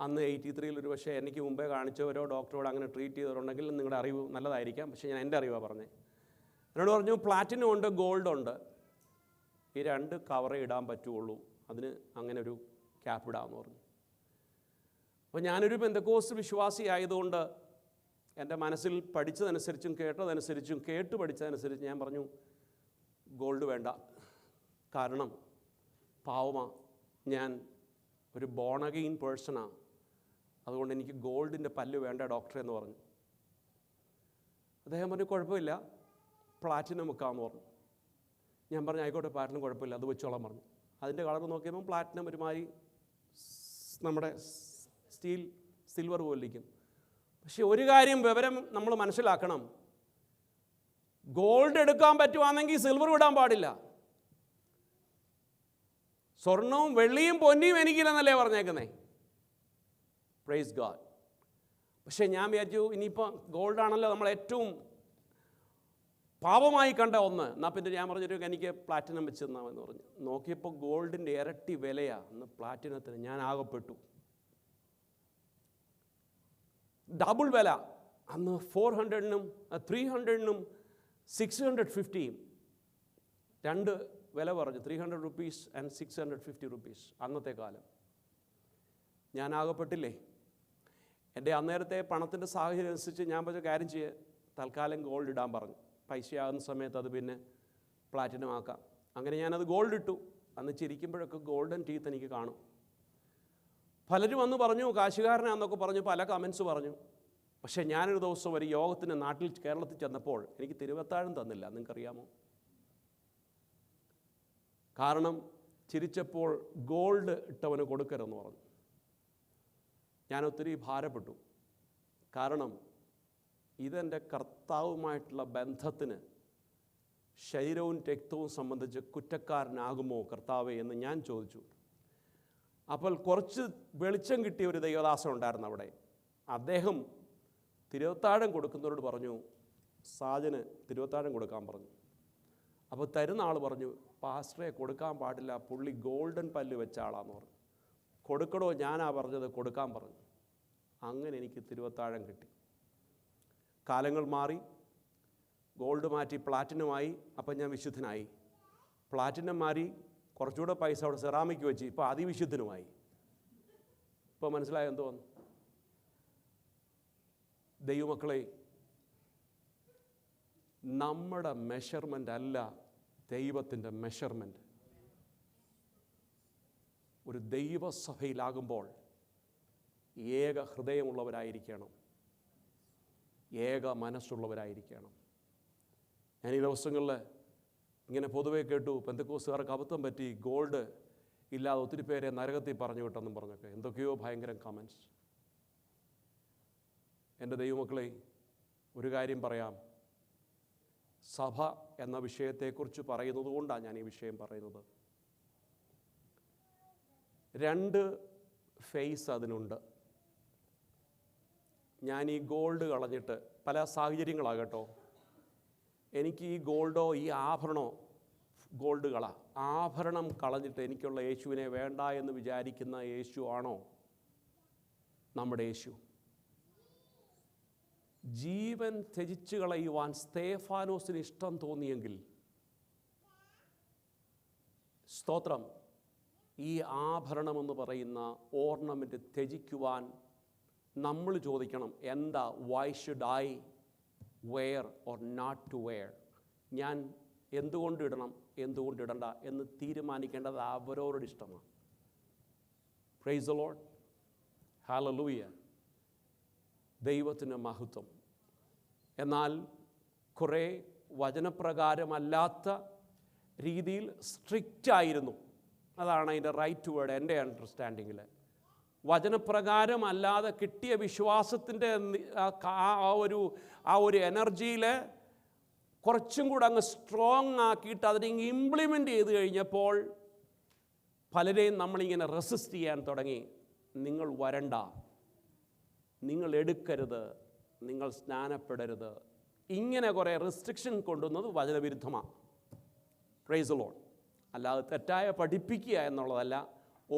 അന്ന് 83 ഒരു പക്ഷേ എനിക്ക് മുമ്പേ കാണിച്ചവരോ ഡോക്ടറോട് അങ്ങനെ ട്രീറ്റ് ചെയ്തവരുണ്ടെങ്കിൽ നിങ്ങളുടെ അറിവ് നല്ലതായിരിക്കാം. പക്ഷേ ഞാൻ എൻ്റെ അറിവാണ് പറഞ്ഞത്. എന്നോട് പറഞ്ഞു പ്ലാറ്റിനം ഉണ്ട്, ഗോൾഡ് ഉണ്ട്, ഈ 2 കവറേ ഇടാൻ പറ്റുള്ളൂ, അതിന് അങ്ങനെ ഒരു ക്യാപ്പ് ഇടാമെന്ന് പറഞ്ഞു. അപ്പോൾ ഞാനൊരു പെന്തക്കോസ്റ്റ് വിശ്വാസി ആയതുകൊണ്ട് എൻ്റെ മനസ്സിൽ പഠിച്ചതനുസരിച്ചും കേട്ടതനുസരിച്ചും കേട്ട് പഠിച്ചതനുസരിച്ച് ഞാൻ പറഞ്ഞു ഗോൾഡ് വേണ്ട, കാരണം പാവമാണ്, ഞാൻ ഒരു ബോൺ അഗെയിൻ പേഴ്സണാണ്, അതുകൊണ്ട് എനിക്ക് ഗോൾഡിൻ്റെ പല്ല് വേണ്ട ഡോക്ടറെ എന്ന് പറഞ്ഞു. അദ്ദേഹം പറഞ്ഞു കുഴപ്പമില്ല, പ്ലാറ്റിനം വെക്കാമെന്ന് പറഞ്ഞു. ഞാൻ പറഞ്ഞു ആയിക്കോട്ടെ, പ്ലാറ്റിനം കുഴപ്പമില്ല, അത് വെച്ചോളാൻ പറഞ്ഞു. അതിൻ്റെ കളർ നോക്കിയപ്പോൾ പ്ലാറ്റിനം ഒരുമാതിരി നമ്മുടെ സിൽവർ പോലിരിക്കും. പക്ഷെ ഒരു കാര്യം വിവരം നമ്മൾ മനസ്സിലാക്കണം, ഗോൾഡ് എടുക്കാൻ പറ്റുവാണെങ്കിൽ സിൽവർ ഇടാൻ പാടില്ല. സ്വർണവും വെള്ളിയും പൊന്നിയും എനിക്കില്ലെന്നല്ലേ പറഞ്ഞേക്കുന്നേ. Praise God. പക്ഷേ ഞാൻ വിചാരിച്ചു ഇനിയിപ്പോൾ ഗോൾഡാണല്ലോ നമ്മൾ ഏറ്റവും പാപമായി കണ്ട ഒന്ന്. എന്നാൽ പിന്നെ ഞാൻ പറഞ്ഞൊരു എനിക്ക് പ്ലാറ്റിനം വെച്ച് തന്നാമെന്ന് പറഞ്ഞു. നോക്കിയപ്പോൾ ഗോൾഡിൻ്റെ ഇരട്ടി വിലയാണ് അന്ന് പ്ലാറ്റിനത്തിന്. ഞാൻ ആകപ്പെട്ടു. ഡബിൾ വില അന്ന്. 400-നും 300-നും 650 രണ്ട് വില പറഞ്ഞു. 300 rupees and 650 rupees അന്നത്തെ കാലം. ഞാൻ ആകപ്പെട്ടില്ലേ? എൻ്റെ അന്നേരത്തെ പണത്തിൻ്റെ സാഹചര്യം അനുസരിച്ച് ഞാൻ പറഞ്ഞ കാര്യം ചെയ്യുക, തൽക്കാലം ഗോൾഡ് ഇടാൻ പറഞ്ഞു. പൈസയാകുന്ന സമയത്ത് അത് പിന്നെ പ്ലാറ്റിനം ആക്കാം. അങ്ങനെ ഞാനത് ഗോൾഡ് ഇട്ടു. അന്ന് ചിരിക്കുമ്പോഴൊക്കെ ഗോൾഡൻ ടീത്ത് എനിക്ക് കാണും. പലരും വന്ന് പറഞ്ഞു കാശുകാരനാണെന്നൊക്കെ പറഞ്ഞു, പല കമൻസ് പറഞ്ഞു. പക്ഷേ ഞാനൊരു ദിവസം ഒരു യോഗത്തിന് നാട്ടിൽ കേരളത്തിൽ ചെന്നപ്പോൾ എനിക്ക് തിരുവത്താഴം തന്നില്ല. നിങ്ങൾക്കറിയാമോ? കാരണം ചിരിച്ചപ്പോൾ ഗോൾഡ് ഇട്ടവന് കൊടുക്കരുതെന്ന് പറഞ്ഞു. ഞാൻ ഒത്തിരി ഭാരപ്പെട്ടു. കാരണം ഇതെൻ്റെ കർത്താവുമായിട്ടുള്ള ബന്ധത്തിന് ശരീരവും രക്തവും സംബന്ധിച്ച് കുറ്റക്കാരനാകുമോ കർത്താവേ എന്ന് ഞാൻ ചോദിച്ചു. അപ്പോൾ കുറച്ച് വെളിച്ചം കിട്ടിയ ഒരു ദൈവദാസൻ ഉണ്ടായിരുന്നു അവിടെ. അദ്ദേഹം തിരുവത്താഴം കൊടുക്കുന്നവരോട് പറഞ്ഞു, സാജന് തിരുവത്താഴം കൊടുക്കാൻ പറഞ്ഞു. അപ്പോൾ തരുന്ന ആൾ പറഞ്ഞു, പാസ്റ്ററെ കൊടുക്കാൻ പാടില്ല, പുള്ളി ഗോൾഡൻ പല്ല് വെച്ച ആളാന്ന് പറഞ്ഞു. കൊടുക്കടോ, ഞാനാ പറഞ്ഞത്, കൊടുക്കാൻ പറഞ്ഞു. അങ്ങനെ എനിക്ക് തിരുവത്താഴം കിട്ടി. കാലങ്ങൾ മാറി, ഗോൾഡ് മാറ്റി പ്ലാറ്റിനമായി. അപ്പം ഞാൻ വിശുദ്ധനായി. പ്ലാറ്റിനം മാറി, കുറച്ചുകൂടെ പൈസ അവിടെ സെറാമിക് വെച്ച് ഇപ്പോൾ അതിവിശുദ്ധനുമായി. ഇപ്പോൾ മനസ്സിലായോ എന്തോ? ദൈവമക്കളെ, നമ്മുടെ മെഷർമെൻ്റ് അല്ല ദൈവത്തിൻ്റെ മെഷർമെൻറ്റ്. ഒരു ദൈവസഭയിലാകുമ്പോൾ ഏക ഹൃദയമുള്ളവരായിരിക്കണം, ഏക മനസ്സുള്ളവരായിരിക്കണം. ഞാൻ ഈ ദിവസങ്ങളിൽ ഇങ്ങനെ പൊതുവെ കേട്ടു, പെന്തക്കോസ്തുകാർക്ക് അബദ്ധം പറ്റി, ഗോൾഡ് ഇല്ലാതെ ഒത്തിരി പേരെ നരകത്തിൽ പറഞ്ഞു വിട്ടെന്നും പറഞ്ഞൊക്കെ എന്തൊക്കെയോ ഭയങ്കര കമൻസ്. എൻ്റെ ദൈവമക്കളെ, ഒരു കാര്യം പറയാം. സഭ എന്ന വിഷയത്തെക്കുറിച്ച് പറയുന്നത് കൊണ്ടാണ് ഞാൻ ഈ വിഷയം പറയുന്നത്. രണ്ട് ഫേസ് അതിനുണ്ട്. ഞാൻ ഈ ഗോൾഡ് കളഞ്ഞിട്ട് പല സാഹചര്യങ്ങളാകട്ടോ, എനിക്ക് ഈ ഗോൾഡോ ഈ ആഭരണോ, ഗോൾഡ് ആഭരണം കളഞ്ഞിട്ട് എനിക്കുള്ള യേശുവിനെ വേണ്ട എന്ന് വിചാരിക്കുന്ന യേശു ആണോ നമ്മുടെ യേശു? ജീവൻ ത്യജിച്ചു കളയുവാൻ സ്തേഫാനോസിന് ഇഷ്ടം തോന്നിയെങ്കിൽ, സ്തോത്രം, ഈ ആഭരണമെന്ന് പറയുന്ന ഓർണമെൻറ്റ് ത്യജിക്കുവാൻ നമ്മൾ ചോദിക്കണം, എന്താ, why should I wear or not to wear? ഞാൻ എന്തുകൊണ്ട് ഇടണം, എന്തുകൊണ്ട് ഇടണ്ട എന്ന് തീരുമാനിക്കേണ്ടത് അവരവരുടെ ഇഷ്ടമാണ്. പ്രൈസ് ദി ലോർഡ്, ഹല്ലേലൂയ, ദൈവത്തിന് മഹത്വം. എന്നാൽ കുറേ വചനപ്രകാരമല്ലാത്ത രീതിയിൽ സ്ട്രിക്റ്റായിരുന്നു. അതാണ് അതിൻ്റെ റൈറ്റ് വേർഡ് എൻ്റെ അണ്ടർസ്റ്റാൻഡിങ്ങിൽ. വചനപ്രകാരമല്ലാതെ കിട്ടിയ വിശ്വാസത്തിൻ്റെ ആ ഒരു എനർജിയിൽ കുറച്ചും കൂടെ അങ്ങ് സ്ട്രോങ് ആക്കിയിട്ട് അതിനെ ഇംപ്ലിമെൻ്റ് ചെയ്ത് കഴിഞ്ഞപ്പോൾ പലരെയും നമ്മളിങ്ങനെ റെസിസ്റ്റ് ചെയ്യാൻ തുടങ്ങി. നിങ്ങൾ വരണ്ട, നിങ്ങൾ എടുക്കരുത്, നിങ്ങൾ സ്നാനപ്പെടരുത്, ഇങ്ങനെ കുറേ റെസ്ട്രിക്ഷൻ കൊണ്ടുവന്നത് വചനവിരുദ്ധമാണ്. Price the Lord. അല്ലാതെ തെറ്റായ പഠിപ്പിക്കുക എന്നുള്ളതല്ല.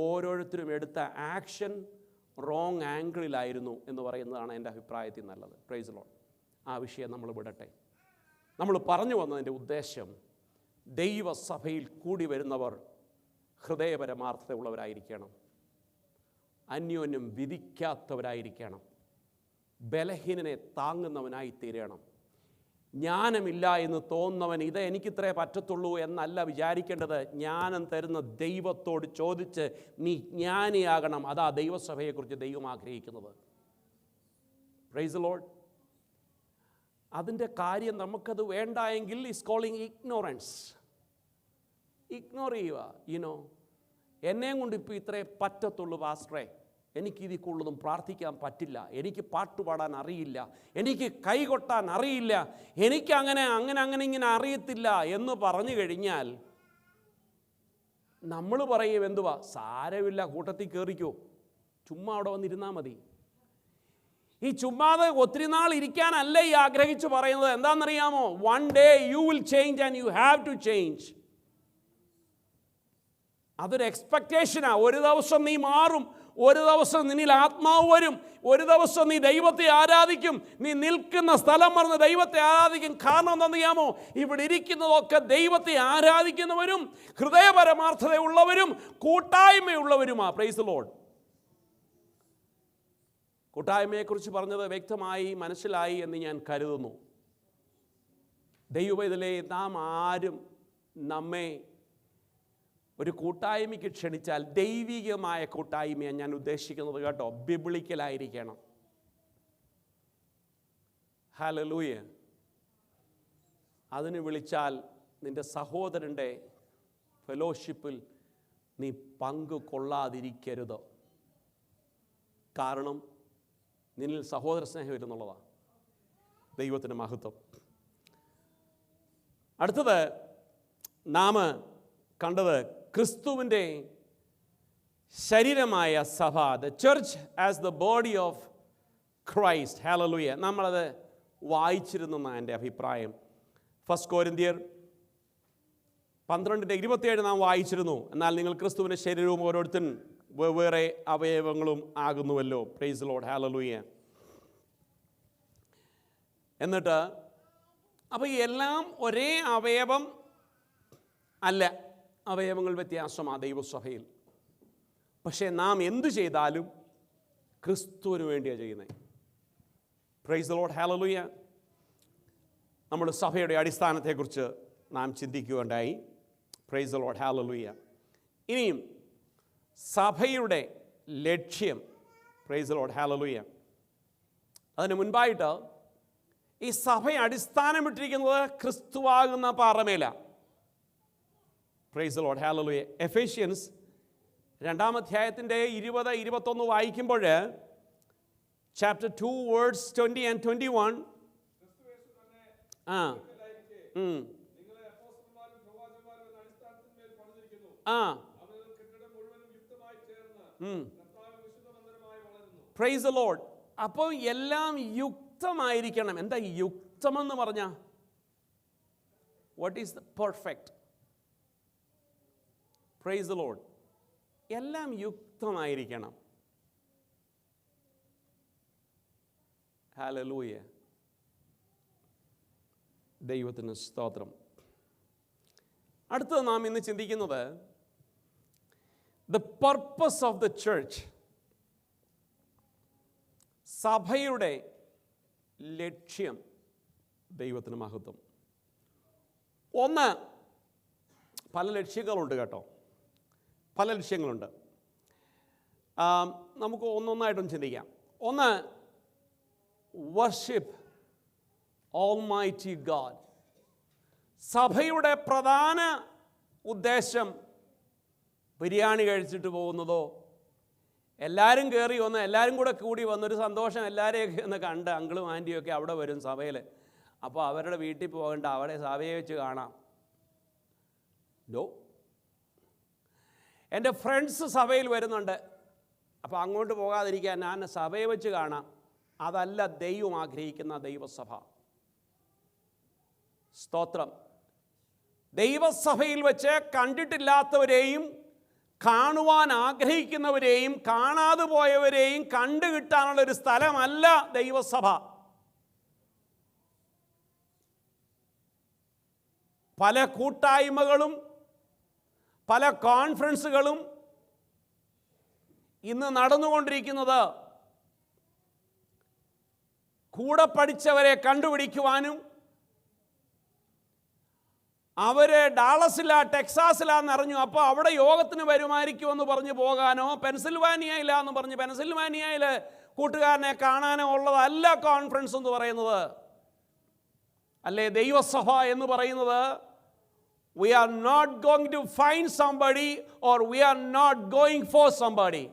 ഓരോരുത്തരും എടുത്ത ആക്ഷൻ റോങ് ആംഗിളിലായിരുന്നു എന്ന് പറയുന്നതാണ് എൻ്റെ അഭിപ്രായത്തിൽ നല്ലത്. Price the Lord. ആ വിഷയം നമ്മൾ വിടട്ടെ. നമ്മൾ പറഞ്ഞു വന്നതിൻ്റെ ഉദ്ദേശം, ദൈവസഭയിൽ കൂടി വരുന്നവർ ഹൃദയപരമാർത്ഥതയുള്ളവരായിരിക്കണം, അന്യോന്യം വിധിക്കാത്തവരായിരിക്കണം, ബലഹീനനെ താങ്ങുന്നവനായി തീരണം. ജ്ഞാനമില്ല എന്ന് തോന്നുന്നവൻ ഇത് എനിക്കിത്രേ പറ്റത്തുള്ളൂ എന്നല്ല വിചാരിക്കേണ്ടത്. ജ്ഞാനം തരുന്ന ദൈവത്തോട് ചോദിച്ച് നീ ജ്ഞാനിയാകണം. അതാ ദൈവസഭയെക്കുറിച്ച് ദൈവം ആഗ്രഹിക്കുന്നത്. Price the Lord. അതിൻ്റെ കാര്യം നമുക്കത് വേണ്ട എങ്കിൽ ഈസ് കോളിങ് ഇഗ്നോറൻസ്. ഇഗ്നോർ ചെയ്യുക. യുനോ, എന്നെയും കൊണ്ട് ഇപ്പോൾ ഇത്രേ പറ്റത്തുള്ളൂ പാസ്റ്ററെ, എനിക്കിതിൽ കൂടുതലൊന്നും പ്രാർത്ഥിക്കാൻ പറ്റില്ല, എനിക്ക് പാട്ടുപാടാൻ അറിയില്ല, എനിക്ക് കൈകൊട്ടാൻ അറിയില്ല, എനിക്ക് അങ്ങനെ ഇങ്ങനെ അറിയത്തില്ല എന്ന് പറഞ്ഞു കഴിഞ്ഞാൽ നമ്മൾ പറയും എന്തുവാ, സാരമില്ല, കൂട്ടത്തിൽ കയറിക്കോ, ചുമ്മാ അവിടെ വന്നിരുന്നാൽ മതി. ഈ ചുമ്മാതെ ഒത്തിരി നാൾ ഇരിക്കാനല്ല ഈ ആഗ്രഹിച്ച് പറയുന്നത്. എന്താണെന്നറിയാമോ? One day you will change and you have to change. അതൊരു എക്സ്പെക്റ്റേഷനാണ്. ഒരു ദിവസം നീ മാറും, ഒരു ദിവസം നിന്നിൽ ആത്മാവ് വരും, ഒരു ദിവസം നീ ദൈവത്തെ ആരാധിക്കും, നീ നിൽക്കുന്ന സ്ഥലം മറന്ന് ദൈവത്തെ ആരാധിക്കും. കാരണം എന്താണെന്നറിയാമോ? ഇവിടെ ഇരിക്കുന്നതൊക്കെ ദൈവത്തെ ആരാധിക്കുന്നവരും ഹൃദയപരമാർത്ഥതയുള്ളവരും കൂട്ടായ്മയുള്ളവരുമാണ്. Praise the lord. കൂട്ടായ്മയെക്കുറിച്ച് പറഞ്ഞത് വ്യക്തമായി മനസ്സിലായി എന്ന് ഞാൻ കരുതുന്നു. ദൈവവേദനയിലെ നാം ആരും നമ്മെ ഒരു കൂട്ടായ്മയ്ക്ക് ക്ഷണിച്ചാൽ ദൈവികമായ കൂട്ടായ്മയാണ് ഞാൻ ഉദ്ദേശിക്കുന്നത് കേട്ടോ. ബിബ്ലിക്കലായിരിക്കണം. ഹല്ലേലൂയ. അതിന് വിളിച്ചാൽ നിൻ്റെ സഹോദരൻ്റെ ഫെലോഷിപ്പിൽ നീ പങ്കു കൊള്ളാതിരിക്കരുത്. കാരണം നിന്നിൽ സഹോദര സ്നേഹം ഇല്ലെന്നുള്ളതാണ്. ദൈവത്തിന് മഹത്വം. അടുത്തത് നാം കണ്ടത് ക്രിസ്തുവിൻ്റെ ശരീരമായ സഭ, the church as the body of Christ. Hallelujah. നമ്മളത് വായിച്ചിരുന്നെന്നാണ് എൻ്റെ അഭിപ്രായം. 1 കൊരിന്ത്യർ 12:27 നാം വായിച്ചിരുന്നു. എന്നാൽ നിങ്ങൾ ക്രിസ്തുവിൻ്റെ ശരീരവും ഓരോരുത്തരും വെവ്വേറെ അവയവങ്ങളും ആകുന്നുവല്ലോ. Praise the lord. ഹല്ലേലൂയ. എന്നിട്ട് അപ്പോൾ എല്ലാം ഒരേ അവയവം അല്ല, അവയവങ്ങൾ വ്യത്യാസമാണ് ദൈവസഭയിൽ. പക്ഷേ നാം എന്തു ചെയ്താലും ക്രിസ്തുവിന് വേണ്ടിയാണ് ചെയ്യുന്നത്. Praise the lord. ഹല്ലേലൂയ. നമ്മുടെ സഭയുടെ അടിസ്ഥാനത്തെക്കുറിച്ച് നാം ചിന്തിക്കുകയുണ്ടായി. Praise the lord. ഹല്ലേലൂയ. ഇനിയും സഭയുടെ ലക്ഷ്യം. Praise the lord. ഹല്ലേലൂയ. അതിന് മുൻപായിട്ട് ഈ സഭ അടിസ്ഥാനമിട്ടിരിക്കുന്നത് ക്രിസ്തുവാകുന്ന പാറമേലാണ്. Praise the lord. Hallelujah. Ephesians 2-ാം അധ്യായത്തിൻ്റെ 20-21 വായിക്കുമ്പോൾ chapter 2 words 20 and 21 praise the lord. അപ്പോൾ എല്ലാം യുക്തമായിരിക്കണം. എന്താ യുക്തമെന്ന് പറഞ്ഞാൽ? What is the perfect? Praise the lord. എല്ലാം യുക്തമായിരിക്കണം. ഹല്ലേലൂയ. ദൈവത്തിന് സ്തോത്രം. അടുത്തത് നാം ഇന്ന് ചിന്തിക്കുന്നത് the purpose of the church. സഭയുടെ ലക്ഷ്യം. ദൈവത്തിന് മഹത്വം. ഒന്ന്, പല ലക്ഷ്യങ്ങളുണ്ട് കേട്ടോ, പല ലക്ഷ്യങ്ങളുണ്ട്. നമുക്ക് ഒന്നൊന്നായിട്ടും ചിന്തിക്കാം. ഒന്ന്, വർഷിപ്പ് ഓൾമൈറ്റി ഗാഡ്. സഭയുടെ പ്രധാന ഉദ്ദേശം ബിരിയാണി കഴിച്ചിട്ട് പോകുന്നതോ, എല്ലാവരും കയറി വന്ന് എല്ലാവരും കൂടി വന്നൊരു സന്തോഷം എല്ലാവരെയൊക്കെ ഒന്ന് കണ്ട് അങ്കിളും ആൻറ്റിയൊക്കെ അവിടെ വരും സഭയിൽ. അപ്പോൾ അവരുടെ വീട്ടിൽ പോകേണ്ട, അവിടെ സഭയെ വെച്ച് കാണാം. നോ. എൻ്റെ ഫ്രണ്ട്സ് സഭയിൽ വരുന്നുണ്ട്, അപ്പോൾ അങ്ങോട്ട് പോകാതിരിക്കാൻ ഞാൻ സഭയെ വെച്ച് കാണാം. അതല്ല ദൈവം ആഗ്രഹിക്കുന്ന ദൈവസഭ. സ്തോത്രം. ദൈവസഭയിൽ വെച്ച് കണ്ടിട്ടില്ലാത്തവരെയും കാണുവാൻ ആഗ്രഹിക്കുന്നവരെയും കാണാതെ പോയവരെയും കണ്ടുകിട്ടാനുള്ളൊരു സ്ഥലമല്ല ദൈവസഭ. പല കൂട്ടായ്മകളും പല കോൺഫറൻസുകളും ഇന്ന് നടന്നുകൊണ്ടിരിക്കുന്നത് കൂടെ പഠിച്ചവരെ കണ്ടുപിടിക്കുവാനും അവരെ ഡാളസിലാ ടെക്സാസിലാന്ന് അറിഞ്ഞു, അപ്പോൾ അവിടെ യോഗത്തിന് വരുമായിരിക്കുമെന്ന് പറഞ്ഞ് പോകാനോ, പെൻസിൽവാനിയയിലാന്ന് പറഞ്ഞ് പെൻസിൽവാനിയയിൽ കൂട്ടുകാരനെ കാണാനോ ഉള്ളതല്ല കോൺഫറൻസ് എന്ന് പറയുന്നത്. അല്ലേ ദൈവസഭ എന്ന് പറയുന്നത്? We are not going to find somebody or we are not going for somebody.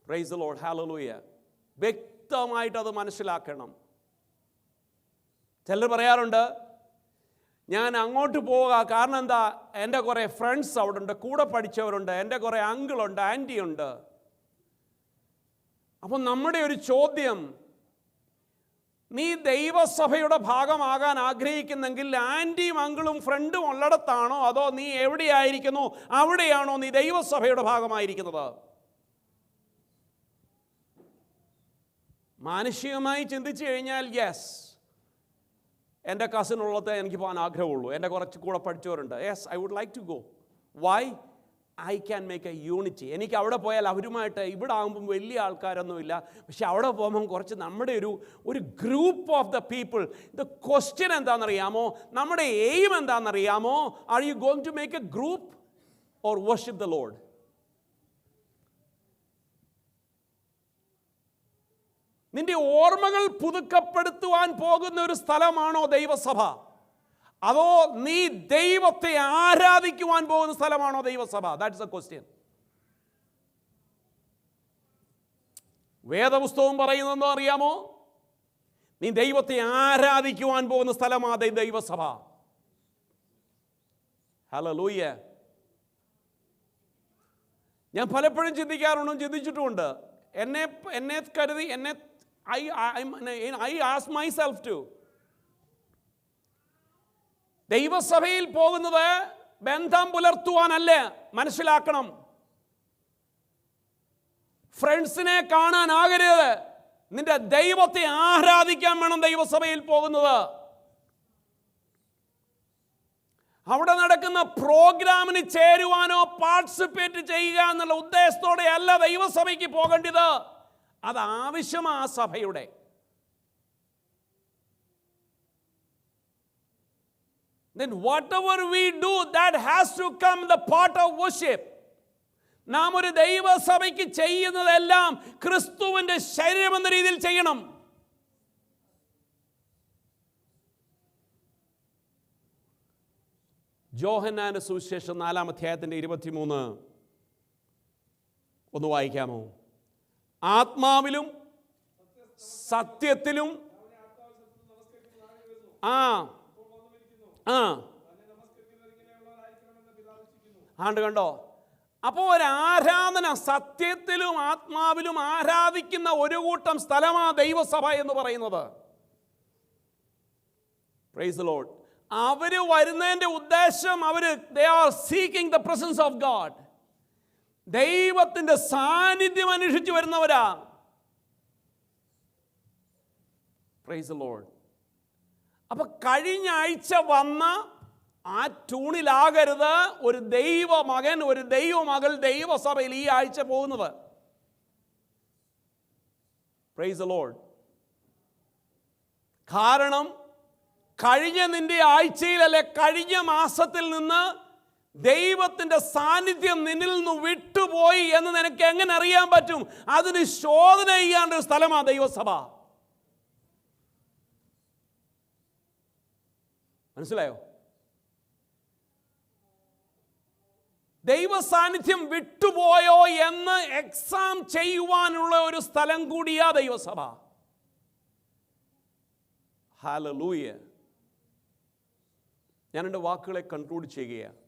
Praise the Lord. Hallelujah. വ്യക്തമായിട്ട് അത് മനസ്സിലാക്കണം. ചിലർ പറയാറുണ്ട്, ഞാൻ അങ്ങോട്ട് പോവുക കാരണം എന്താ, എൻ്റെ കുറേ ഫ്രണ്ട്സ് അവിടെ ഉണ്ട്, കൂടെ പഠിച്ചവരുണ്ട്, എൻ്റെ കുറേ അങ്കിളുണ്ട്, ആൻറ്റി ഉണ്ട്. അപ്പം നമ്മുടെ ഒരു ചോദ്യം, നീ ദൈവസഭയുടെ ഭാഗമാകാൻ ആഗ്രഹിക്കുന്നെങ്കിൽ ആൻറ്റിയും അങ്കിളും ഫ്രണ്ടും ഉള്ളിടത്താണോ, അതോ നീ എവിടെയായിരിക്കുന്നു അവിടെയാണോ നീ ദൈവസഭയുടെ ഭാഗമായിരിക്കുന്നത്? മാനുഷികമായി ചിന്തിച്ചു കഴിഞ്ഞാൽ യെസ്, എൻ്റെ കസിനുള്ളത് എനിക്ക് പോകാൻ ആഗ്രഹമുള്ളൂ, എൻ്റെ കുറച്ച് കൂടെ പഠിച്ചവരുണ്ട്, yes I would like to go. Why? I can make a unity. എനിക്ക് അവിടെ പോയാൽ അവരുമായിട്ട്, ഇവിടെ ആകുമ്പം വലിയ ആൾക്കാരൊന്നുമില്ല, പക്ഷെ അവിടെ പോകുമ്പം കുറച്ച് നമ്മുടെ ഒരു group of the people. The question എന്താണെന്നറിയാമോ? നമ്മുടെ എയിം എന്താണെന്നറിയാമോ? Are you going to make a group or worship the lord? നിന്റെ ഓർമ്മകൾ പുതുക്കപ്പെടുത്തുവാൻ പോകുന്ന ഒരു സ്ഥലമാണോ ദൈവസഭ, അതോ നീ ദൈവത്തെ ആരാധിക്കുവാൻ പോകുന്ന സ്ഥലമാണോ ദൈവസഭ? That's A question. വേദപുസ്തകം പറയുന്നതെന്നോ അറിയാമോ? നീ ദൈവത്തെ ആരാധിക്കുവാൻ പോകുന്ന സ്ഥലമാണ് ദൈവസഭ. ഹല്ലേലൂയ. ഞാൻ പലപ്പോഴും ചിന്തിച്ചിട്ടുമുണ്ട്. എന്നെ കരുതി I ask myself to. ദൈവസഭയിൽ പോകുന്നത് ബന്ധം പുലർത്തുവാനല്ല, മനസ്സിലാക്കണം. ഫ്രണ്ട്സിനെ കാണാനാകരുത്, നിന്റെ ദൈവത്തെ ആരാധിക്കാൻ വേണം ദൈവസഭയിൽ പോകുന്നത്. അവിടെ നടക്കുന്ന പ്രോഗ്രാമിന് ചേരുവാനോ പാർട്ടിസിപ്പേറ്റ് ചെയ്യുക എന്നുള്ള ഉദ്ദേശത്തോടെ അല്ല ദൈവസഭയ്ക്ക് പോകേണ്ടത്. അത് ആവശ്യമാണ് ആ സഭയുടെ. Then whatever we do, that has to come the part of worship. നാം ഒരു ദൈവസഭയ്ക്ക് ചെയ്യുന്നതെല്ലാം ക്രിസ്തുവിന്റെ ശരീരം എന്ന രീതിയിൽ ചെയ്യണം. യോഹന്നാന്റെ സുവിശേഷം 4-ാം അധ്യായത്തിന്റെ 23 ഒന്ന് വായിക്കാമോ? ആത്മാവിലും സത്യത്തിലും കണ്ടോ? അപ്പോൾ ഒരു ആരാധന, സത്യത്തിലും ആത്മാവിലും ആരാധിക്കുന്ന ഒരു കൂട്ടം സ്ഥലമാണ് ദൈവസഭ എന്ന് പറയുന്നത്. Price the Lord. അവർ വരുന്നതിൻ്റെ ഉദ്ദേശം, they are seeking the presence of God. ദൈവത്തിൻ്റെ സാന്നിധ്യം അന്വേഷിച്ച് വരുന്നവരാ. Price the Lord. അപ്പൊ കഴിഞ്ഞ ആഴ്ച വന്ന ആ ട്യൂണിലാകരുത് ഒരു ദൈവമകൻ, ഒരു ദൈവമകൾ ദൈവസഭയിൽ ഈ ആഴ്ച പോകുന്നത്. Price the Lord. കാരണം കഴിഞ്ഞ നിന്റെ ആഴ്ചയിൽ അല്ലെ കഴിഞ്ഞ മാസത്തിൽ നിന്ന് ദൈവത്തിൻ്റെ സാന്നിധ്യം നിന്നിൽ നിന്ന് വിട്ടുപോയി എന്ന് നിനക്ക് എങ്ങനെ അറിയാൻ പറ്റും? അതിന് ശോധന ചെയ്യാണ്ട് ഒരു സ്ഥലമാണ് ദൈവസഭ. മനസ്സിലായോ? ദൈവ സാന്നിധ്യം വിട്ടുപോയോ എന്ന് എക്സാം ചെയ്യുവാനുള്ള ഒരു സ്ഥലം കൂടിയാ ദൈവസഭ. ഹല്ലേലൂയ. ഞാൻ എൻ്റെ വാക്കുകളെ കൺക്ലൂഡ് ചെയ്യുകയാണ്.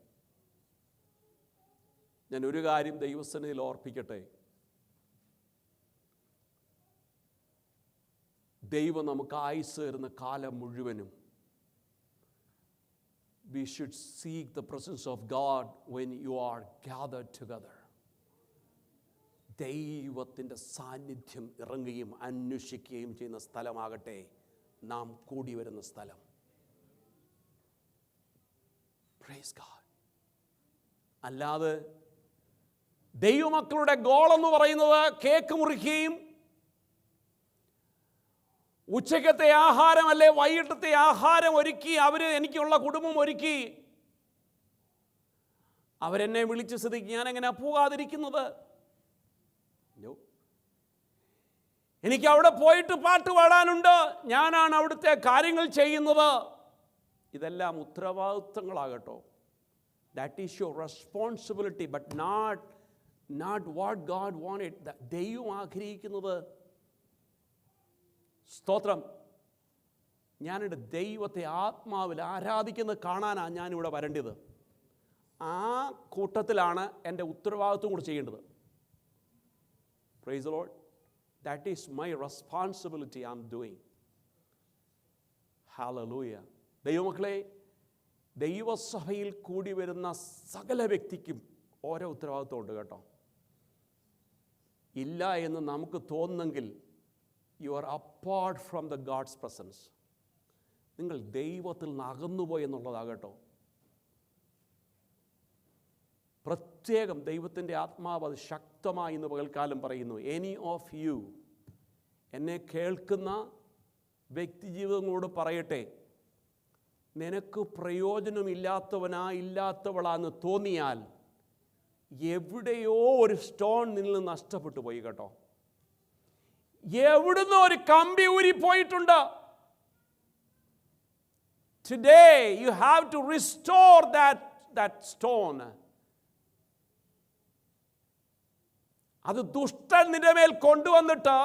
ഞാൻ ഒരു കാര്യം ദൈവസന്നിധിയിൽ ഓർപ്പിക്കട്ടെ. ദൈവം നമുക്ക് ആയുസ്സ് തരുന്ന കാലം മുഴുവനും we should seek the presence of God when you are gathered together. ദൈവത്തിൻ്റെ സാന്നിധ്യം ഇറങ്ങുകയും അന്വേഷിക്കുകയും ചെയ്യുന്ന സ്ഥലമാകട്ടെ നാം കൂടി വരുന്ന സ്ഥലം. Praise God. അല്ലാതെ ദൈവമക്കളുടെ ഗോൾ എന്ന് പറയുന്നത് കേക്ക് മുറിക്കുകയും ഉച്ചക്കത്തെ ആഹാരം അല്ലെ വൈകിട്ടത്തെ ആഹാരം ഒരുക്കി എനിക്കുള്ള കുടുംബം ഒരുക്കി അവരെന്നെ വിളിച്ച സ്ഥിതിക്ക് ഞാൻ എങ്ങനെ പോകാതിരിക്കുന്നത്? എനിക്ക് അവിടെ പോയിട്ട് പാട്ട് പാടാനുണ്ട്, ഞാനാണ് അവിടുത്തെ കാര്യങ്ങൾ ചെയ്യുന്നത്. ഇതെല്ലാം ഉത്തരവാദിത്തങ്ങളാകട്ടോ. That is your responsibility, but not what God wanted. ദൈവം ആഗ്രഹിക്കുന്നത്, സ്തോത്രം, ഞാനെൻ്റെ ദൈവത്തെ ആത്മാവിൽ ആരാധിക്കുന്നത് കാണാനാണ് ഞാനിവിടെ വരേണ്ടത്. ആ കൂട്ടത്തിലാണ് എൻ്റെ ഉത്തരവാദിത്വം കൂടി ചെയ്യേണ്ടത്. Price the Lord. That is my responsibility I'm doing. Hallelujah. ദൈവമക്കളെ, ദൈവസഭയിൽ കൂടി വരുന്ന സകല വ്യക്തിക്കും ഓരോ ഉത്തരവാദിത്വമുണ്ട് കേട്ടോ. ഇല്ല എന്ന് നമുക്ക് തോന്നുന്നെങ്കിൽ you are apart from the God's presence. നിങ്ങൾ ദൈവത്തിൽ നിന്ന് അകന്നുപോയി എന്നുള്ളതാകട്ടോ. പ്രത്യേകം ദൈവത്തിൻ്റെ ആത്മാവ് അത് ശക്തമായി ഇന്ന് പകൽക്കാലം പറയുന്നു. എനി ഓഫ് യു, എന്നെ കേൾക്കുന്ന വ്യക്തിജീവിതങ്ങളോട് പറയട്ടെ, നിനക്ക് പ്രയോജനമില്ലാത്തവനാ തോന്നിയാൽ എവിടെയോ ഒരു സ്റ്റോൺ നിന്നിൽ നഷ്ടപ്പെട്ടു പോയി കേട്ടോ. എവിടുന്നോ ഒരു കമ്പി ഊരിപ്പോയിട്ടുണ്ട്. Today you have to restore that stone. അത് ദുഷ്ടൻ നിന്റെ മേൽ കൊണ്ടുവന്നിട്ട്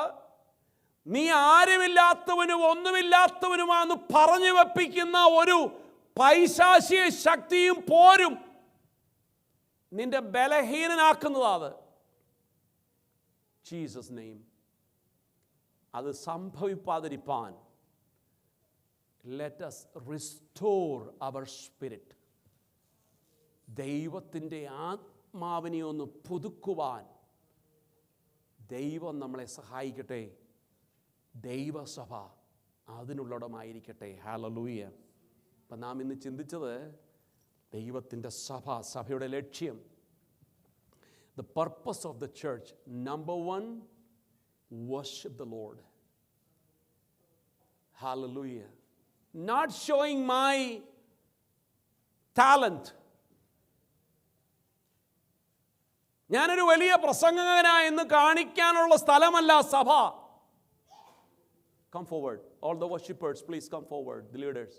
നീ ആരുമില്ലാത്തവനും ഒന്നുമില്ലാത്തവനുമാണെന്ന് പറഞ്ഞു വെപ്പിക്കുന്ന ഒരു പൈശാചിക ശക്തിയും പോരും നിന്റെ ബലഹീനനാക്കുന്നതാണ്. Jesus name. അത് സംഭവിക്കാതിരിപ്പാൻ let us restore our spirit. ദൈവത്തിൻ്റെ ആത്മാവിനെ ഒന്ന് പുതുക്കുവാൻ ദൈവം നമ്മളെ സഹായിക്കട്ടെ. ദൈവസഭ അതിനുള്ളടമായിരിക്കട്ടെ. ഹല്ലേലൂയ. അപ്പം നാം ഇന്ന് ചിന്തിച്ചത് ദൈവത്തിൻ്റെ സഭയുടെ ലക്ഷ്യം. The purpose of the church, number one, worship the Lord. Hallelujah. Not showing my talent. ഞാനൊരു വലിയ പ്രസംഗകനായെന്ന് കാണിക്കാനുള്ള സ്ഥലമല്ല സഭ. Come forward. All the worshippers, please come forward. The leaders.